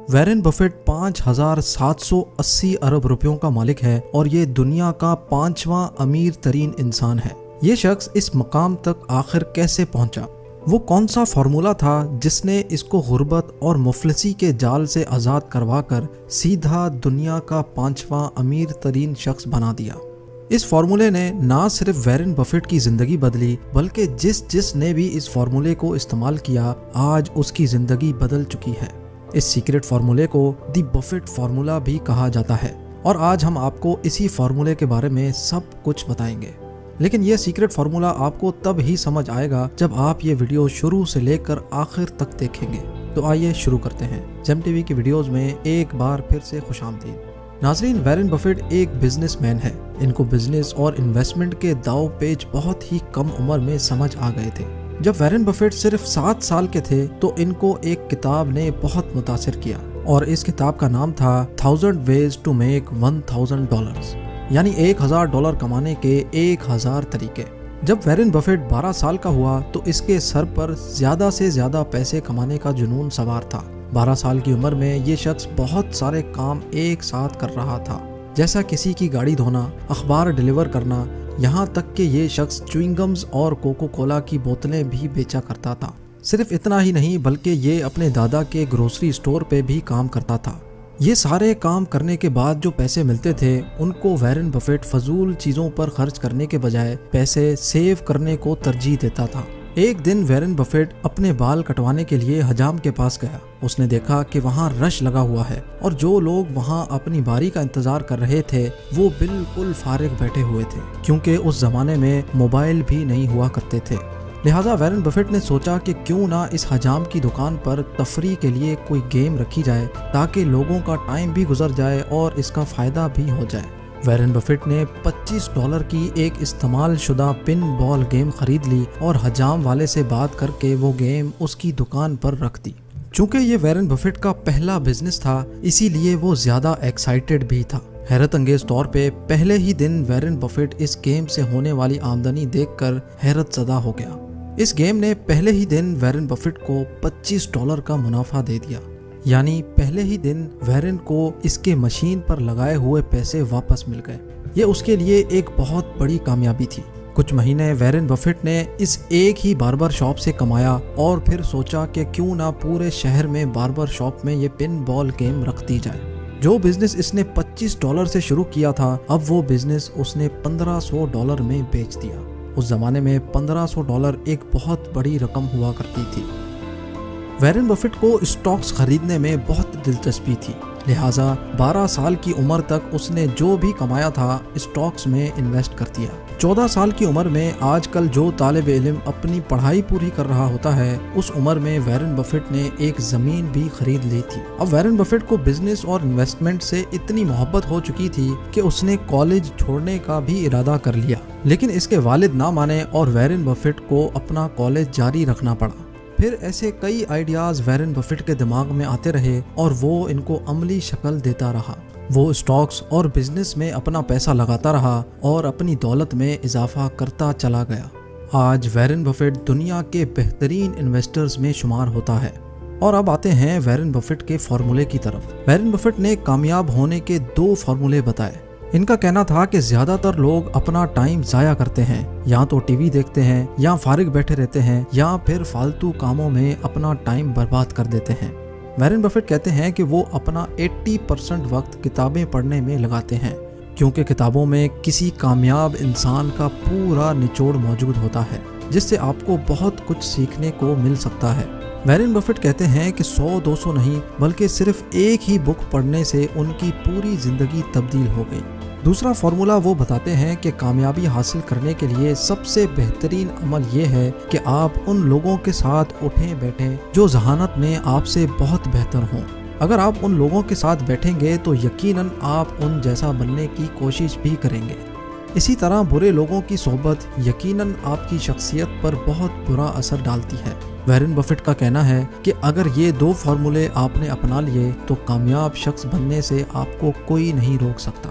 वैरेन Buffett 5,780 अरब रुपयों का मालिक है और ये दुनिया का 5वां अमीर तरीन इंसान है। ये शख्स इस मकाम तक आखिर कैसे पहुंचा? वो कौन सा फार्मूला था जिसने इसको गुर्बत और मुफलिसी के जाल से आज़ाद करवा कर सीधा दुनिया का 5वां अमीर तरीन शख्स बना दिया? इस फार्मूले ने ना सिर्फ वैरेन बफेट की ज़िंदगी बदली, बल्कि जिस ने भी इस फार्मूले को इस्तेमाल किया आज उसकी ज़िंदगी बदल चुकी है। इस सीक्रेट फार्मूले को दी बफेट फार्मूला भी कहा जाता है और आज हम आपको इसी फार्मूले के बारे में सब कुछ बताएंगे। लेकिन यह सीक्रेट फार्मूला आपको तब ही समझ आएगा जब आप ये वीडियो शुरू से लेकर आखिर तक देखेंगे। तो आइए शुरू करते हैं। जेम टीवी की वीडियोस में एक बार फिर से खुशामदीद। नाज़रीन, वैरेन बफेट एक बिजनेसमैन है। इनको बिजनेस और इन्वेस्टमेंट के दाव पेच बहुत ही कम उम्र में समझ आ गए थे। जब वैरेन बफेट सिर्फ 7 साल के थे तो इनको एक किताब ने बहुत मुतासिर किया और इस किताब का नाम था 1000 Ways to Make $1000, यानी $1000 कमाने के 1000 तरीके। जब वैरेन बफेट 12 साल का हुआ तो इसके सर पर ज्यादा से ज्यादा पैसे कमाने का जुनून सवार था। 12 साल की उम्र में ये शख्स बहुत सारे काम एक साथ कर रहा था, जैसा किसी की गाड़ी धोना, अखबार डिलीवर करना, यहाँ तक कि ये शख्स च्युइंगम्स और कोको कोला की बोतलें भी बेचा करता था। सिर्फ इतना ही नहीं बल्कि ये अपने दादा के ग्रोसरी स्टोर पे भी काम करता था। ये सारे काम करने के बाद जो पैसे मिलते थे उनको वैरेन बफेट फजूल चीज़ों पर खर्च करने के बजाय पैसे सेव करने को तरजीह देता था। एक दिन वैरेन बफेट अपने बाल कटवाने के लिए हजाम के पास गया। उसने देखा कि वहाँ रश लगा हुआ है और जो लोग वहाँ अपनी बारी का इंतजार कर रहे थे वो बिल्कुल फारिग बैठे हुए थे, क्योंकि उस जमाने में मोबाइल भी नहीं हुआ करते थे। लिहाजा वैरेन बफेट ने सोचा कि क्यों ना इस हजाम की दुकान पर तफरी के लिए कोई गेम रखी जाए ताकि लोगों का टाइम भी गुजर जाए और इसका फायदा भी हो जाए। वैरेन बफेट ने $25 की एक इस्तेमाल शुदा पिन बॉल गेम खरीद ली और हजाम वाले से बात करके वो गेम उसकी दुकान पर रख दी। चूंकि ये वैरेन बफेट का पहला बिजनेस था, इसीलिए वो ज्यादा एक्साइटेड भी था। हैरत अंगेज तौर पे पहले ही दिन वैरेन बफेट इस गेम से होने वाली आमदनी देखकर हैरत ज़दा हो गया। इस गेम ने पहले ही दिन वैरेन बफेट को $25 का मुनाफा दे दिया, यानी पहले ही दिन वैरेन को इसके मशीन पर लगाए हुए पैसे वापस मिल गए। ये उसके लिए एक बहुत बड़ी कामयाबी थी। कुछ महीने वैरेन बफेट ने इस एक ही बार्बर शॉप से कमाया और फिर सोचा कि क्यों ना पूरे शहर में बार्बर शॉप में ये पिन बॉल गेम रख दी जाए। जो बिजनेस इसने $25 से शुरू किया था, अब वो बिजनेस उसने $1500 में बेच दिया। उस जमाने में $1500 एक बहुत बड़ी रकम हुआ करती थी। वैरेन बफेट को स्टॉक्स खरीदने में बहुत दिलचस्पी थी, लिहाजा 12 साल की उम्र तक उसने जो भी कमाया था स्टॉक्स में इन्वेस्ट कर दिया। 14 साल की उम्र में आजकल जो तालिब इल्म अपनी पढ़ाई पूरी कर रहा होता है, उस उम्र में वैरेन बफेट ने एक ज़मीन भी खरीद ली थी। अब वैरेन बफेट को बिजनेस और इन्वेस्टमेंट से इतनी मोहब्बत हो चुकी थी कि उसने कॉलेज छोड़ने का भी इरादा कर लिया, लेकिन इसके वालिद ना माने और वैरेन बफेट को अपना कॉलेज जारी रखना पड़ा। फिर ऐसे कई आइडियाज़ वैरेन बफेट के दिमाग में आते रहे और वो इनको अमली शक्ल देता रहा। वो स्टॉक्स और बिजनेस में अपना पैसा लगाता रहा और अपनी दौलत में इजाफा करता चला गया। आज वैरेन बफेट दुनिया के बेहतरीन इन्वेस्टर्स में शुमार होता है। और अब आते हैं वैरेन बफेट के फार्मूले की तरफ। वैरेन बफेट ने कामयाब होने के 2 फार्मूले बताए। इनका कहना था कि ज्यादातर लोग अपना टाइम जाया करते हैं, या तो टीवी देखते हैं, या फारिग बैठे रहते हैं, या फिर फालतू कामों में अपना टाइम बर्बाद कर देते हैं। वैरेन बफेट कहते हैं कि वो अपना 80% वक्त किताबें पढ़ने में लगाते हैं, क्योंकि किताबों में किसी कामयाब इंसान का पूरा निचोड़ मौजूद होता है, जिससे आपको बहुत कुछ सीखने को मिल सकता है। वैरेन बफेट कहते हैं कि 100-200 नहीं बल्कि सिर्फ एक ही बुक पढ़ने से उनकी पूरी जिंदगी तब्दील हो गई। दूसरा फार्मूला वो बताते हैं कि कामयाबी हासिल करने के लिए सबसे बेहतरीन अमल ये है कि आप उन लोगों के साथ उठें बैठें जो जहानत में आपसे बहुत बेहतर हों। अगर आप उन लोगों के साथ बैठेंगे तो यकीनन आप उन जैसा बनने की कोशिश भी करेंगे। इसी तरह बुरे लोगों की सोहबत यकीनन आपकी शख्सियत पर बहुत बुरा असर डालती है। वैरेन बफेट का कहना है कि अगर ये 2 फार्मूले आपने अपना लिए तो कामयाब शख्स बनने से आपको कोई नहीं रोक सकता।